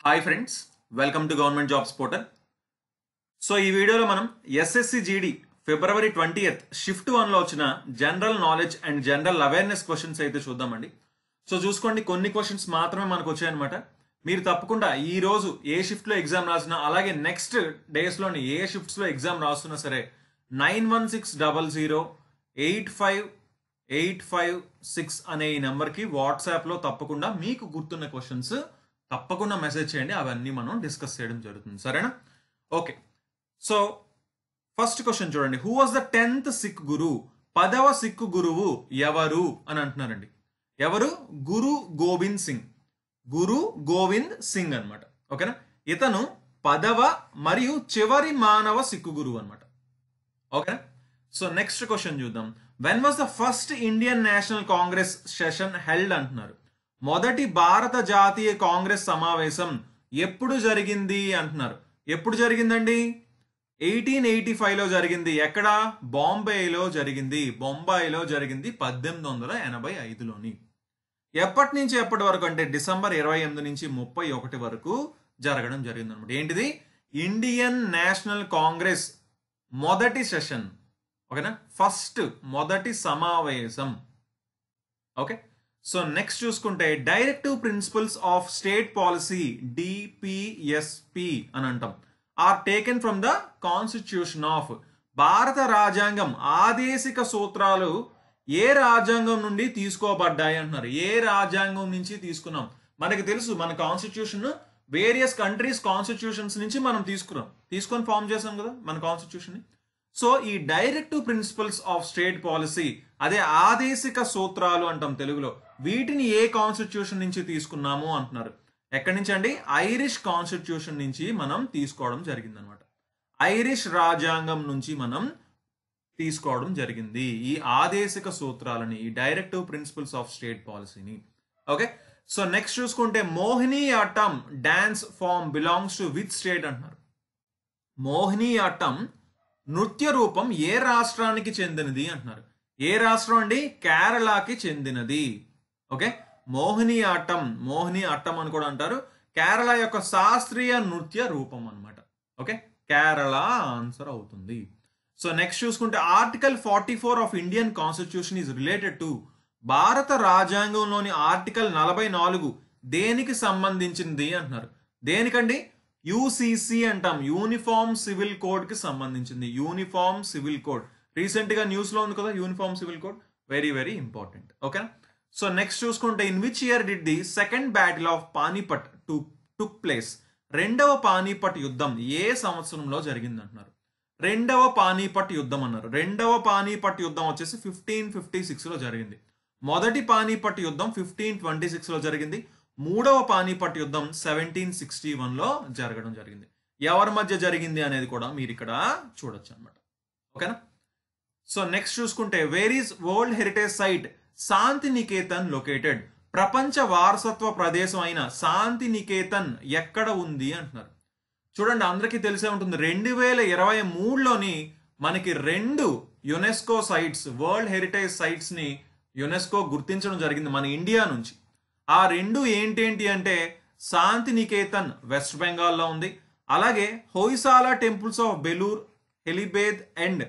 Hi friends, welcome to government jobs portal. So ఈ వీడియోలో మనం ఎస్ఎస్సి జీడి ఫిబ్రవరి 20th షిఫ్ట్ 1లో వచ్చిన general knowledge and general awareness questions అయితే చూద్దామండి. సో చూసుకోండి, కొన్ని క్వశ్చన్స్ మాత్రమే మనకు వచ్చాయన్నమాట. మీరు తప్పకుండా ఈ రోజు ఏ షిఫ్ట్లో ఎగ్జామ్ రాసినా, అలాగే నెక్స్ట్ డేస్లోని ఏ షిఫ్ట్స్లో ఎగ్జామ్ రాస్తున్నా సరే 9160085856 అనే ఈ నెంబర్కి వాట్సాప్లో తప్పకుండా మీకు గుర్తున్న క్వశ్చన్స్ తప్పకుండా మెసేజ్ చేయండి. అవన్నీ మనం డిస్కస్ చేయడం జరుగుతుంది, సరేనా? ఓకే, సో ఫస్ట్ క్వశ్చన్ చూడండి. Who was the 10th Sikh guru? 10వ సిక్కు గురువు ఎవరు అని అంటున్నారండి. ఎవరు? గురు గోవింద్ సింగ్. గురు గోవింద్ సింగ్ అనమాట. ఓకేనా? ఇతను 10వ మరియు చివరి మానవ సిక్కు గురువు అనమాట. ఓకేనా? సో నెక్స్ట్ క్వశ్చన్ చూద్దాం. When was the first Indian national Congress session held అంటున్నారు. మొదటి భారత జాతీయ కాంగ్రెస్ సమావేశం ఎప్పుడు జరిగింది అంటున్నారు. ఎప్పుడు జరిగిందండి? 1885లో జరిగింది. ఎక్కడ? బాంబేలో జరిగింది. బొంబాయిలో జరిగింది 1885లోని. ఎప్పటి నుంచి ఎప్పటి వరకు అంటే డిసెంబర్ 28 నుంచి 31 వరకు జరగడం జరిగింది అనమాట. ఏంటిది? ఇండియన్ నేషనల్ కాంగ్రెస్ మొదటి సెషన్. ఓకేనా? ఫస్ట్ మొదటి సమావేశం. ఓకే, సో నెక్స్ట్ చూసుకుంటే directive principles of state policy DPSP అని అంటాం. Are taken from the constitution of. భారత రాజ్యాంగం ఆదేశిక సూత్రాలు ఏ రాజ్యాంగం నుండి తీసుకోబడ్డాయి అంటున్నారు. ఏ రాజ్యాంగం నుంచి తీసుకున్నాం? మనకి తెలుసు, మన కాన్స్టిట్యూషన్ వేరియస్ కంట్రీస్ కాన్స్టిట్యూషన్స్ నుంచి మనం తీసుకొని ఫామ్ చేసాం కదా మన కాన్స్టిట్యూషన్ ని. సో ఈ directive principles of state policy, అదే ఆదేశిక సూత్రాలు అంటాం తెలుగులో, వీటిని ఏ కాన్స్టిట్యూషన్ నుంచి తీసుకున్నాము అంటున్నారు. ఎక్కడి నుంచి అండి? ఐరిష్ కాన్స్టిట్యూషన్ నుంచి మనం తీసుకోవడం జరిగింది అనమాట. ఐరిష్ రాజ్యాంగం నుంచి మనం తీసుకోవడం జరిగింది ఈ ఆదేశిక సూత్రాలని, ఈ డైరెక్టివ్ ప్రిన్సిపల్స్ ఆఫ్ స్టేట్ పాలసీని. ఓకే, సో నెక్స్ట్ చూసుకుంటే Mohiniyattam dance form belongs to which state అంటున్నారు. మోహిని ఆటం నృత్య రూపం ఏ రాష్ట్రానికి చెందినది అంటున్నారు. ఏ రాష్ట్రం అండి? కేరళకి చెందినది. ఓకే, మోహిని ఆటం అని కూడా అంటారు. కేరళ యొక్క శాస్త్రీయ నృత్య రూపం అన్నమాట. ఓకే, కేరళ ఆన్సర్ అవుతుంది. సో నెక్స్ట్ చూసుకుంటే article 44 of Indian constitution is related to. భారత రాజ్యాంగంలోని ఆర్టికల్ 44 దేనికి సంబంధించింది అంటున్నారు. దేనికండి? యూసిసి అంటాం, యూనిఫామ్ సివిల్ కోడ్ కి సంబంధించింది. యూనిఫామ్ సివిల్ కోడ్ రీసెంట్ గా న్యూస్ లో ఉంది కదా, uniform civil code. Very very important. Okay, so next చూసుకుంటే in which year did the second battle of Panipat took place. రెండవ పానీపట్ యుద్ధం ఏ సంవత్సరంలో జరిగింది అంటున్నారు. రెండవ పానీపట్ యుద్ధం అన్నారు. రెండవ పానీపట్ యుద్ధం వచ్చేసి 1556 లో జరిగింది. మొదటి పానీపట్ యుద్ధం 1526 లో జరిగింది. మూడవ పానీపట్ యుద్ధం 1761 లో జరగడం జరిగింది. ఎవరి మధ్య జరిగింది అనేది కూడా మీరు ఇక్కడ చూడొచ్చు అనమాట. ఓకేనా? సో నెక్స్ట్ చూసుకుంటే where is world heritage site Santiniketan located. ప్రపంచ వారసత్వ ప్రదేశం అయిన శాంతి నికేతన్ ఎక్కడ ఉంది అంటున్నారు. చూడండి, అందరికీ తెలిసే ఉంటుంది, 2023లోని మనకి 2 UNESCO sites, world heritage sites ని యునెస్కో గుర్తించడం జరిగింది మన ఇండియా నుంచి. ఆ 2 ఏంటేంటి అంటే శాంతి నికేతన్ వెస్ట్ బెంగాల్లో ఉంది, అలాగే హొయ్సాలా టెంపుల్స్ ఆఫ్ బెలూర్, హెలిబేద్ అండ్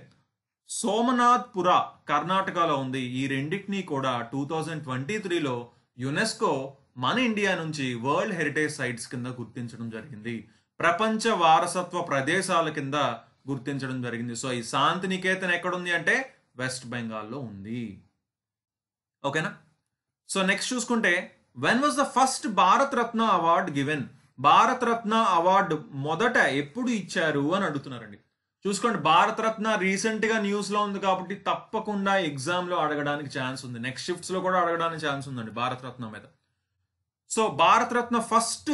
సోమనాథ్ పురా కర్ణాటకలో ఉంది. ఈ రెండింటినీ కూడా 2023లో యునెస్కో మన ఇండియా నుంచి వరల్డ్ హెరిటేజ్ సైట్స్ కింద గుర్తించడం జరిగింది. ప్రపంచ వారసత్వ ప్రదేశాల కింద గుర్తించడం జరిగింది. సో ఈ శాంతి నికేతన్ ఎక్కడుంది అంటే వెస్ట్ బెంగాల్లో ఉంది. ఓకేనా? సో నెక్స్ట్ చూసుకుంటే when was the first Bharat Ratna award given. Bharat Ratna award మొదట ఎప్పుడు ఇచ్చారు అని అడుగుతున్నారండి. చూసుకోండి, భారత రత్న రీసెంట్ గా న్యూస్ లో ఉంది కాబట్టి తప్పకుండా ఎగ్జామ్ లో అడగడానికి ఛాన్స్ ఉంది. నెక్స్ట్ షిఫ్ట్స్ లో కూడా అడగడానికి ఛాన్స్ ఉందండి భారత రత్న మీద. సో భారత రత్న ఫస్ట్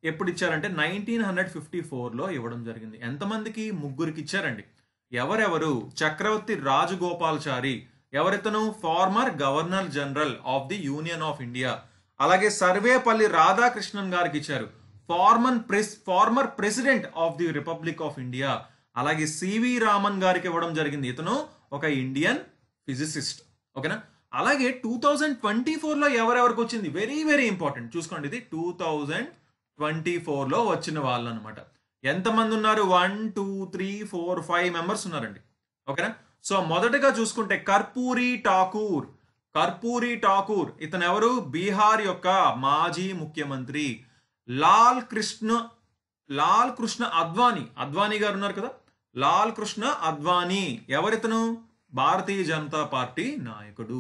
ఎప్పుడు ఇచ్చారంటే 1954లో ఇవ్వడం జరిగింది. ఎంతమందికి? 3కి ఇచ్చారండి. ఎవరెవరు? చక్రవర్తి రాజగోపాల్చారి, ఎవరితను? Former governor general of the union of India. అలాగే సర్వేపల్లి రాధాకృష్ణన్ గారికి ఇచ్చారు, former president of the republic of India. అలాగే సివి రామన్ గారికి ఇవ్వడం జరిగింది. ఇతను ఒక ఇండియన్ ఫిజిసిస్ట్. ఓకేనా? అలాగే 2024లో ఎవరెవరికి వచ్చింది? Very very important. చూసుకోండి, ఇది 2024 2024లో వచ్చిన వాళ్ళు అనమాట. ఎంతమంది ఉన్నారు? 1 2 3 4 5 మెంబర్స్ ఉన్నారండి. ఓకేనా? సో మొదటగా చూసుకుంటే కర్పూరి ఠాకూర్ ఇతను ఎవరు? బీహార్ యొక్క మాజీ ముఖ్యమంత్రి. లాల్ కృష్ణ అద్వానీ గారు ఉన్నారు కదా, లాల్ కృష్ణ అద్వానీ ఎవరితను? భారతీయ జనతా పార్టీ నాయకుడు.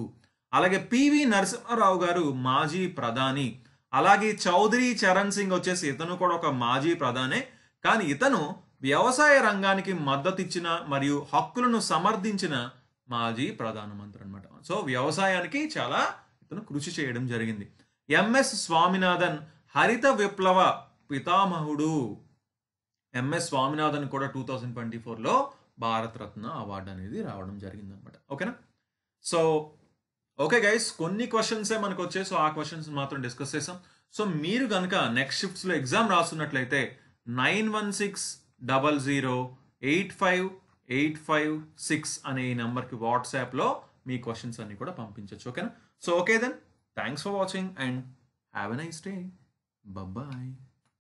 అలాగే పివి నరసింహారావు గారు మాజీ ప్రధాని. అలాగే చౌదరి చరణ్ సింగ్ వచ్చేసి ఇతను కూడా ఒక మాజీ ప్రధానే, కానీ ఇతను వ్యవసాయ రంగానికి మద్దతు ఇచ్చిన మరియు హక్కులను సమర్థించిన మాజీ ప్రధానమంత్రి అనమాట. సో వ్యవసాయానికి చాలా ఇతను కృషి చేయడం జరిగింది. ఎంఎస్ స్వామినాథన్ హరిత విప్లవ పితామహుడు. ఎంఎస్ స్వామినాథన్ కూడా 2024లో భారత రత్న అవార్డు అనేది రావడం జరిగింది అనమాట. ఓకేనా? సో ఓకే గైస్, కొన్ని క్వశ్చన్సే మనకు వచ్చాయి. సో ఆ క్వశ్చన్స్ మాత్రం డిస్కస్ చేసాం. సో మీరు కనుక నెక్స్ట్ షిఫ్ట్స్లో ఎగ్జామ్ రాస్తున్నట్లయితే 916000858556 అనే ఈ నెంబర్కి వాట్సాప్లో మీ క్వశ్చన్స్ అన్ని కూడా పంపించవచ్చు. ఓకేనా? So okay then, thanks for watching and have a nice day. Bye.